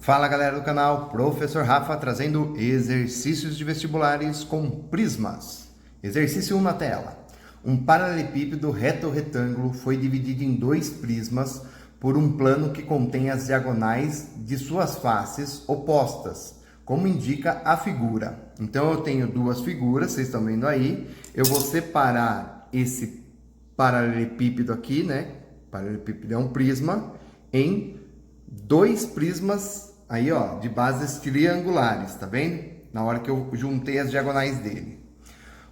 Fala galera do canal, Professor Rafa trazendo exercícios de vestibulares com prismas. Exercício 1 na tela. Um paralelepípedo reto ou retângulo foi dividido em dois prismas por um plano que contém as diagonais de suas faces opostas, como indica a figura. Então eu tenho duas figuras, vocês estão vendo aí. Eu vou separar esse paralelepípedo aqui, né? Paralelepípedo é um prisma, em dois prismas aí, ó, de bases triangulares, tá vendo? Na hora que eu juntei as diagonais dele.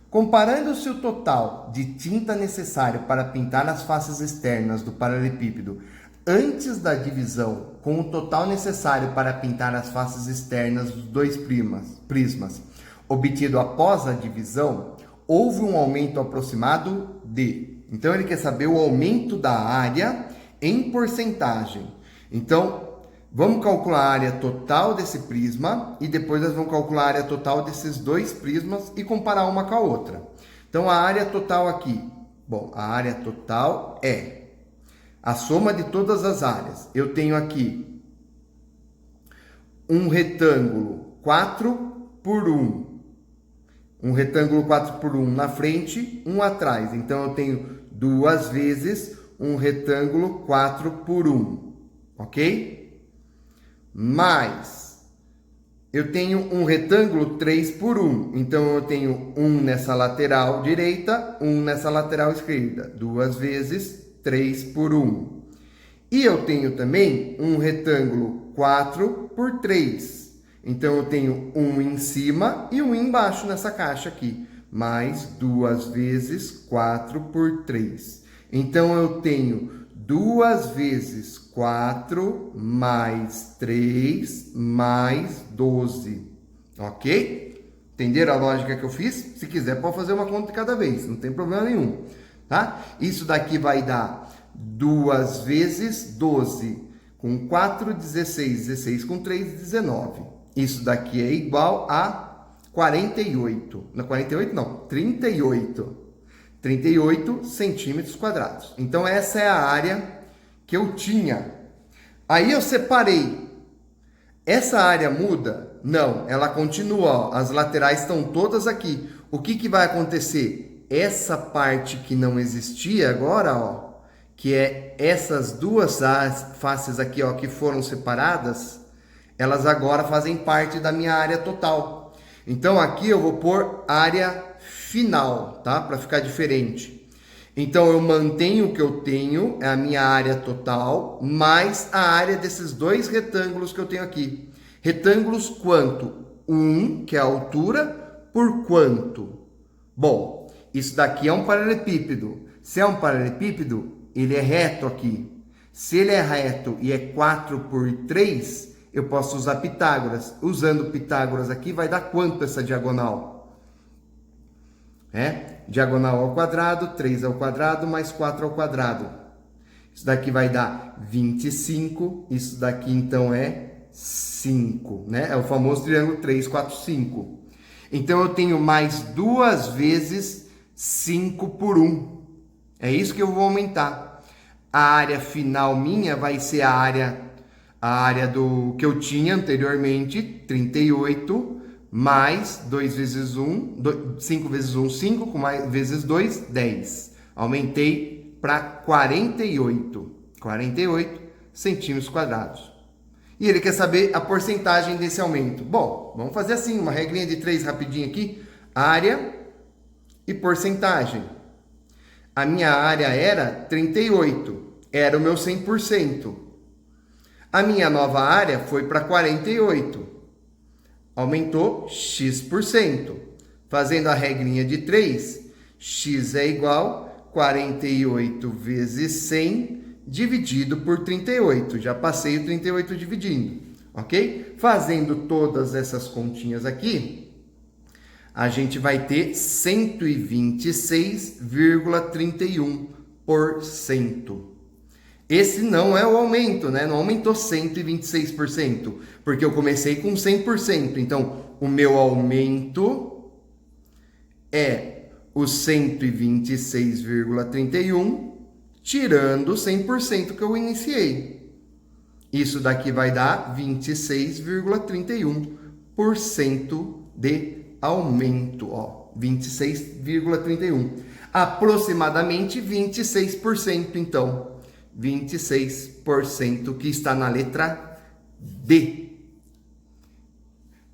Comparando-se o total de tinta necessário para pintar as faces externas do paralelepípedo antes da divisão com o total necessário para pintar as faces externas dos dois prismas obtido após a divisão, houve um aumento aproximado de... Então ele quer saber o aumento da área em porcentagem. Então, vamos calcular a área total desse prisma e depois nós vamos calcular a área total desses dois prismas e comparar uma com a outra. Então, a área total aqui, bom, a área total é a soma de todas as áreas. Eu tenho aqui um retângulo 4 por 1. Um retângulo 4 por 1 na frente, um atrás. Então, eu tenho duas vezes um retângulo 4 por 1. Ok? Mais, eu tenho um retângulo 3 por 1. Então, eu tenho um nessa lateral direita, um nessa lateral esquerda. Duas vezes 3 por 1. E eu tenho também um retângulo 4 por 3. Então, eu tenho um em cima e um embaixo nessa caixa aqui. Mais duas vezes 4 por 3. Então, eu tenho duas vezes 4 mais 3 mais 12. Ok? Entenderam a lógica que eu fiz? Se quiser, pode fazer uma conta de cada vez. Não tem problema nenhum. Tá? Isso daqui vai dar 2 vezes 12. Com 4, 16. 16 com 3, 19. Isso daqui é igual a 48. Não, 48 não. 38. 38 centímetros quadrados. Então, essa é a área que eu tinha. Aí eu separei. Essa área muda? Não, ela continua. Ó. As laterais estão todas aqui. O que vai acontecer? Essa parte que não existia agora, ó, que é essas duas faces aqui, ó, que foram separadas, elas agora fazem parte da minha área total. Então, aqui eu vou pôr área final, tá? Para ficar diferente. Então, eu mantenho o que eu tenho, é a minha área total, mais a área desses dois retângulos que eu tenho aqui. Retângulos quanto? 1, que é a altura, por quanto? Bom, isso daqui é um paralelepípedo. Se é um paralelepípedo, ele é reto aqui. Se ele é reto e é 4 por 3, eu posso usar Pitágoras. Usando Pitágoras aqui, vai dar quanto essa diagonal? Diagonal ao quadrado, 3 ao quadrado, mais 4 ao quadrado. Isso daqui vai dar 25. Isso daqui, então, é 5. Né? É o famoso triângulo 3, 4, 5. Então, eu tenho mais duas vezes 5 por 1. É isso que eu vou aumentar. A área final minha vai ser a área do que eu tinha anteriormente, 38, mais 2 vezes 1, 5 vezes 1, 5, com mais vezes 2, 10. Aumentei para 48 centímetros quadrados. E ele quer saber a porcentagem desse aumento. Bom, vamos fazer assim, uma regrinha de 3 rapidinho aqui. Área e porcentagem. A minha área era 38, era o meu 100%. A minha nova área foi para 48. Aumentou X%. Fazendo a regrinha de 3, X é igual a 48 vezes 100 dividido por 38. Já passei o 38 dividindo, ok? Fazendo todas essas continhas aqui, a gente vai ter 126,31%. Esse não é o aumento, né? Não aumentou 126%, porque eu comecei com 100%. Então, o meu aumento é o 126,31, tirando 100% que eu iniciei. Isso daqui vai dar 26,31% de aumento, ó, 26,31. Aproximadamente 26%, então, 26% que está na letra D.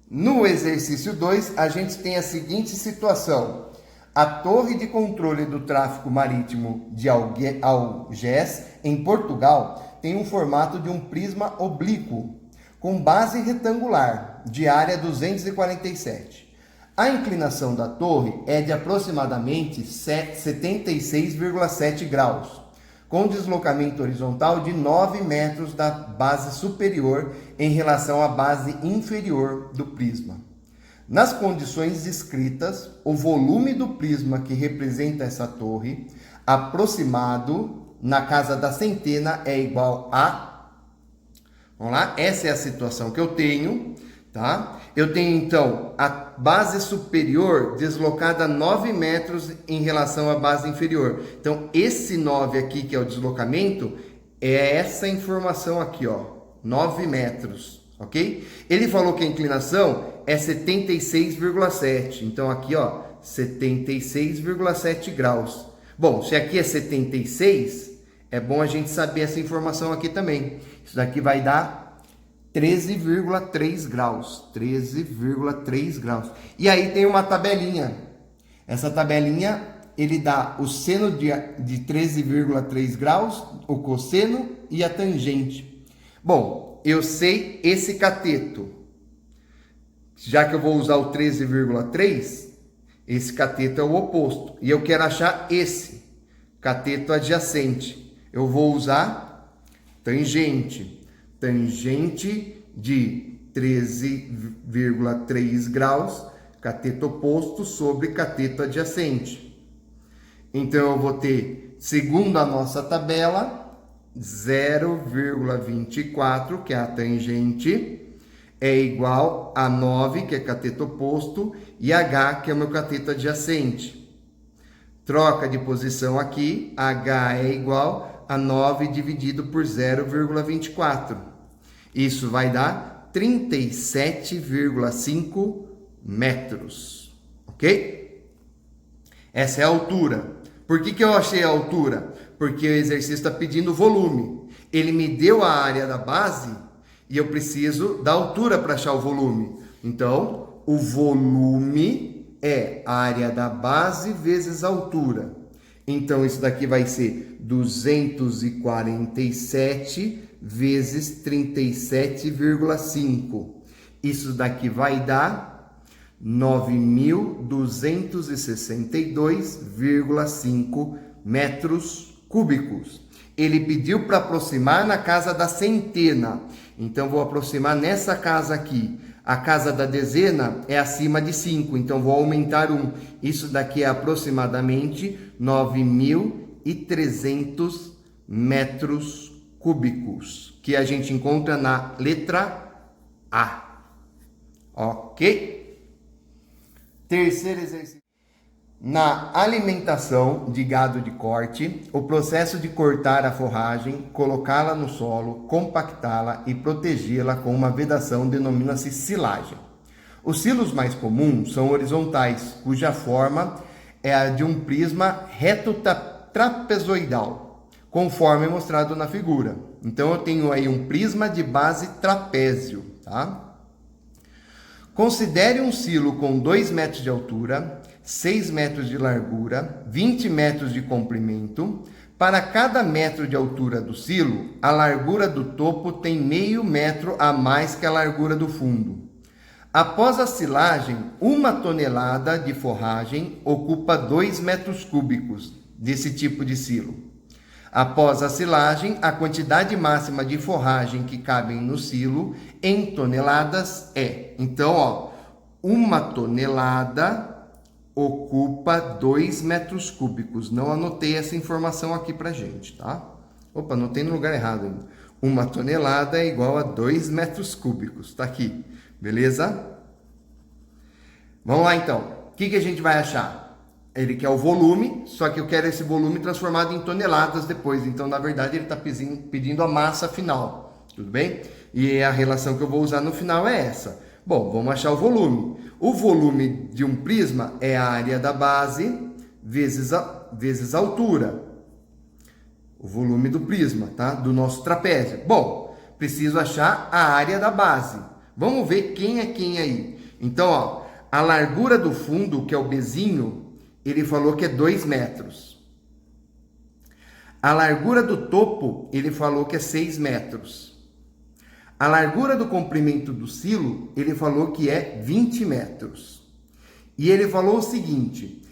No exercício 2, a gente tem a seguinte situação. A torre de controle do tráfego marítimo de Algés, em Portugal, tem um formato de um prisma oblíquo, com base retangular, de área 247. A inclinação da torre é de aproximadamente 76,7 graus, com deslocamento horizontal de 9 metros da base superior em relação à base inferior do prisma. Nas condições descritas, o volume do prisma que representa essa torre, aproximado na casa da centena, é igual a... Vamos lá? Essa é a situação que eu tenho, tá? Eu tenho, então, a base superior deslocada 9 metros em relação à base inferior. Então, esse 9 aqui, que é o deslocamento, é essa informação aqui, ó, 9 metros, ok? Ele falou que a inclinação é 76,7. Então, aqui, ó, 76,7 graus. Bom, se aqui é 76, é bom a gente saber essa informação aqui também. Isso daqui vai dar 13,3 graus. 13,3 graus. E aí tem uma tabelinha. Essa tabelinha, ele dá o seno de 13,3 graus, o cosseno e a tangente. Bom, eu sei esse cateto. Já que eu vou usar o 13,3, esse cateto é o oposto. E eu quero achar esse cateto adjacente. Eu vou usar tangente. Tangente de 13,3 graus, cateto oposto sobre cateto adjacente. Então, eu vou ter, segundo a nossa tabela, 0,24, que é a tangente, é igual a 9, que é cateto oposto, e H, que é o meu cateto adjacente. Troca de posição aqui, H é igual a 9 dividido por 0,24. Isso vai dar 37,5 metros, ok? Essa é a altura. Por que eu achei a altura? Porque o exercício está pedindo volume. Ele me deu a área da base e eu preciso da altura para achar o volume. Então, o volume é a área da base vezes a altura. Então, isso daqui vai ser 247 vezes 37,5. Isso daqui vai dar 9.262,5 metros cúbicos. Ele pediu para aproximar na casa da centena. Então, vou aproximar nessa casa aqui. A casa da dezena é acima de 5, então vou aumentar 1. Isso daqui é aproximadamente 9.300 metros cúbicos, que a gente encontra na letra A. Ok? Terceiro exercício. Na alimentação de gado de corte, o processo de cortar a forragem, colocá-la no solo, compactá-la e protegê-la com uma vedação denomina-se silagem. Os silos mais comuns são horizontais, cuja forma é a de um prisma reto trapezoidal, conforme mostrado na figura. Então, eu tenho aí um prisma de base trapézio, tá? Considere um silo com 2 metros de altura, 6 metros de largura, 20 metros de comprimento. Para cada metro de altura do silo, a largura do topo tem meio metro a mais que a largura do fundo. Após a silagem, 1 tonelada de forragem ocupa 2 metros cúbicos desse tipo de silo. Após a silagem, a quantidade máxima de forragem que cabem no silo em toneladas é... Então, ó, 1 tonelada ocupa 2 metros cúbicos. Não anotei essa informação aqui pra gente, tá? Opa, anotei no lugar errado ainda. 1 tonelada é igual a 2 metros cúbicos. Tá aqui, beleza? Vamos lá, então. O que a gente vai achar? Ele quer o volume, só que eu quero esse volume transformado em toneladas depois. Então, na verdade, ele está pedindo a massa final. tudo bem? E a relação que eu vou usar no final é essa. Bom, vamos achar o volume. O volume de um prisma é a área da base vezes a altura. O volume do prisma, tá? Do nosso trapézio. Bom, preciso achar a área da base. Vamos ver quem é quem aí. Então, ó, a largura do fundo, que é o Bzinho, ele falou que é 2 metros. A largura do topo, ele falou que é 6 metros. A largura do comprimento do silo, ele falou que é 20 metros. E ele falou o seguinte...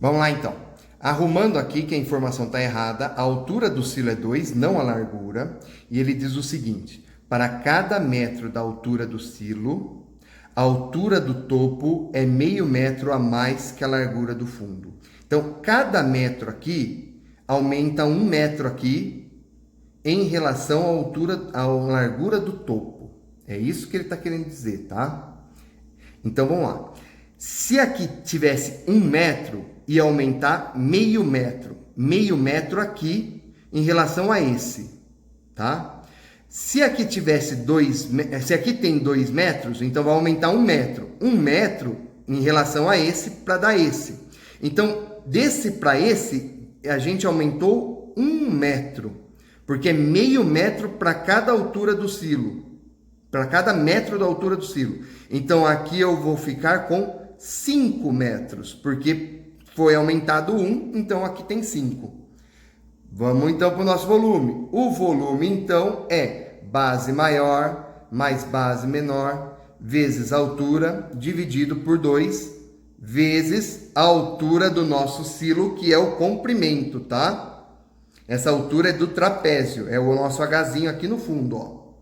Vamos lá, então. Arrumando aqui que a informação está errada, a altura do silo é 2, não a largura. E ele diz o seguinte... Para cada metro da altura do silo, a altura do topo é meio metro a mais que a largura do fundo. Então, cada metro aqui aumenta 1 metro aqui em relação à altura, à largura do topo. É isso que ele está querendo dizer, tá? Então, vamos lá. Se aqui tivesse 1 metro, ia aumentar meio metro. Meio metro aqui em relação a esse, tá? Se aqui tivesse se aqui tem 2 metros, então vai aumentar 1 metro. 1 metro em relação a esse para dar esse. Então, desse para esse, a gente aumentou 1 metro. Porque é meio metro para cada altura do silo. Para cada metro da altura do silo. Então, aqui eu vou ficar com 5 metros. Porque foi aumentado 1, então aqui tem 5. Vamos então para o nosso volume. O volume, então, é base maior mais base menor vezes a altura dividido por 2 vezes a altura do nosso silo, que é o comprimento, tá? Essa altura é do trapézio, é o nosso Hzinho aqui no fundo, ó.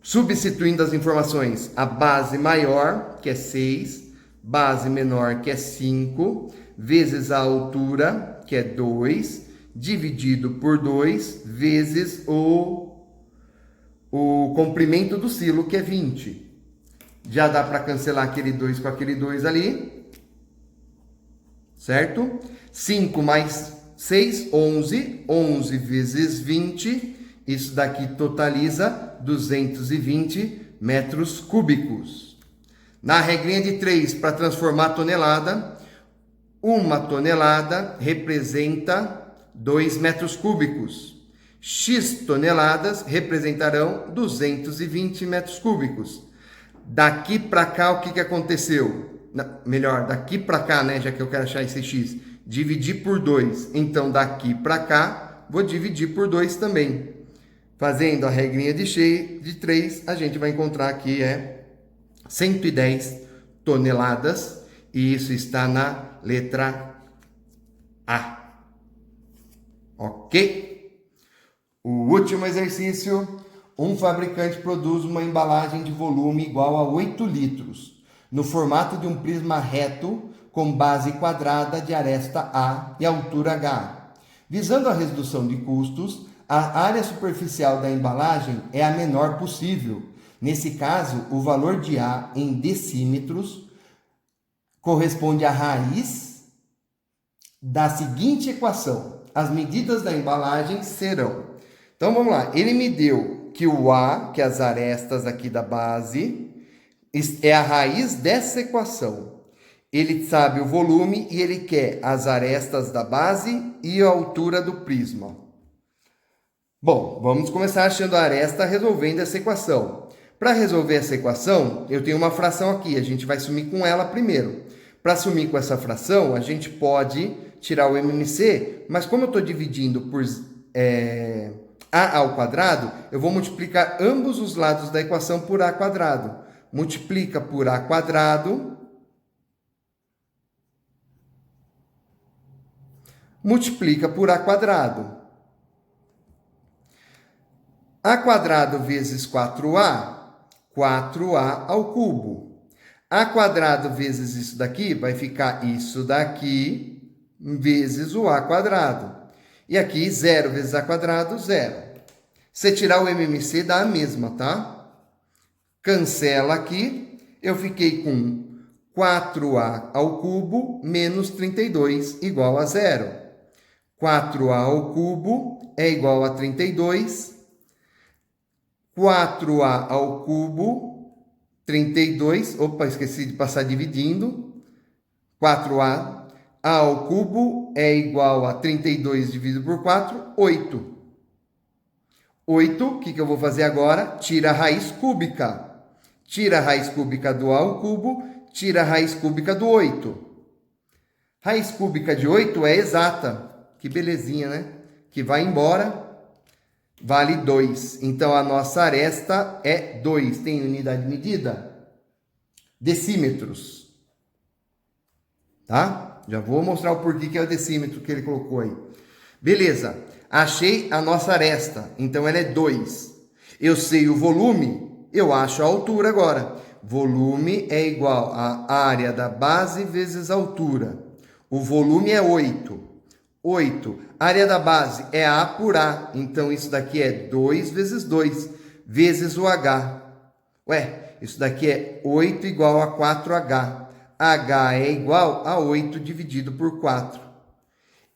Substituindo as informações, a base maior, que é 6, base menor, que é 5, vezes a altura, que é 2, dividido por 2, vezes o comprimento do silo, que é 20. Já dá para cancelar aquele 2 com aquele 2 ali, certo? 5 mais 6, 11. 11 vezes 20, isso daqui totaliza 220 metros cúbicos. Na regrinha de 3, para transformar a tonelada, 1 tonelada representa 2 metros cúbicos. X toneladas representarão 220 metros cúbicos. Daqui para cá, o que aconteceu? Melhor, daqui para cá, né? Já que eu quero achar esse X. Dividir por 2. Então, daqui para cá, vou dividir por 2 também. Fazendo a regrinha de 3, a gente vai encontrar que é 110 toneladas. E isso está na letra A. Ok? O último exercício. Um fabricante produz uma embalagem de volume igual a 8 litros, no formato de um prisma reto com base quadrada de aresta A e altura H. Visando a redução de custos, a área superficial da embalagem é a menor possível. Nesse caso, o valor de A em decímetros corresponde à raiz da seguinte equação. As medidas da embalagem serão... Então, vamos lá. Ele me deu que o A, que é as arestas aqui da base, é a raiz dessa equação. Ele sabe o volume e ele quer as arestas da base e a altura do prisma. Bom, vamos começar achando a aresta resolvendo essa equação. Para resolver essa equação, eu tenho uma fração aqui, a gente vai sumir com ela primeiro. Para sumir com essa fração, a gente pode tirar o MMC, mas como eu estou dividindo por A ao quadrado, eu vou multiplicar ambos os lados da equação por A quadrado. Multiplica por A quadrado. Multiplica por A quadrado. A quadrado vezes 4A, 4A ao cubo. A quadrado vezes isso daqui, vai ficar isso daqui, vezes o A quadrado. E aqui, 0 vezes A quadrado, 0. Se tirar o MMC, dá a mesma, tá? Cancela aqui, eu fiquei com 4A ao cubo menos 32 igual a 0. 4A ao cubo é igual a 32. 4A ao cubo, 32. Opa, esqueci de passar dividindo. 4A ao cubo é igual a 32 dividido por 4, 8. 8, o que eu vou fazer agora? Tira a raiz cúbica. Tira a raiz cúbica do A ao cubo, tira a raiz cúbica do 8. Raiz cúbica de 8 é exata. Que belezinha, né? Que vai embora, vale 2. Então, a nossa aresta é 2. Tem unidade de medida? Decímetros. Tá? Já vou mostrar o porquê que é o decímetro que ele colocou aí. Beleza. Achei a nossa aresta. Então, ela é 2. Eu sei o volume, eu acho a altura agora. Volume é igual à área da base vezes a altura. O volume é 8. 8. Área da base é A por A. Então, isso daqui é 2 vezes 2, vezes o H. Ué, isso daqui é 8 igual a 4H. H é igual a 8 dividido por 4.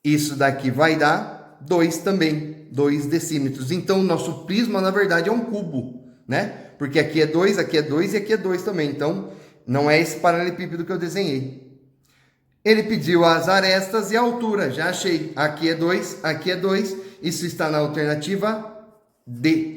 Isso daqui vai dar 2 também, 2 decímetros. Então, o nosso prisma, na verdade, é um cubo, né? Porque aqui é 2 e aqui é 2 também. Então, não é esse paralelepípedo que eu desenhei. Ele pediu as arestas e a altura, já achei. Aqui é 2, aqui é 2. Isso está na alternativa D.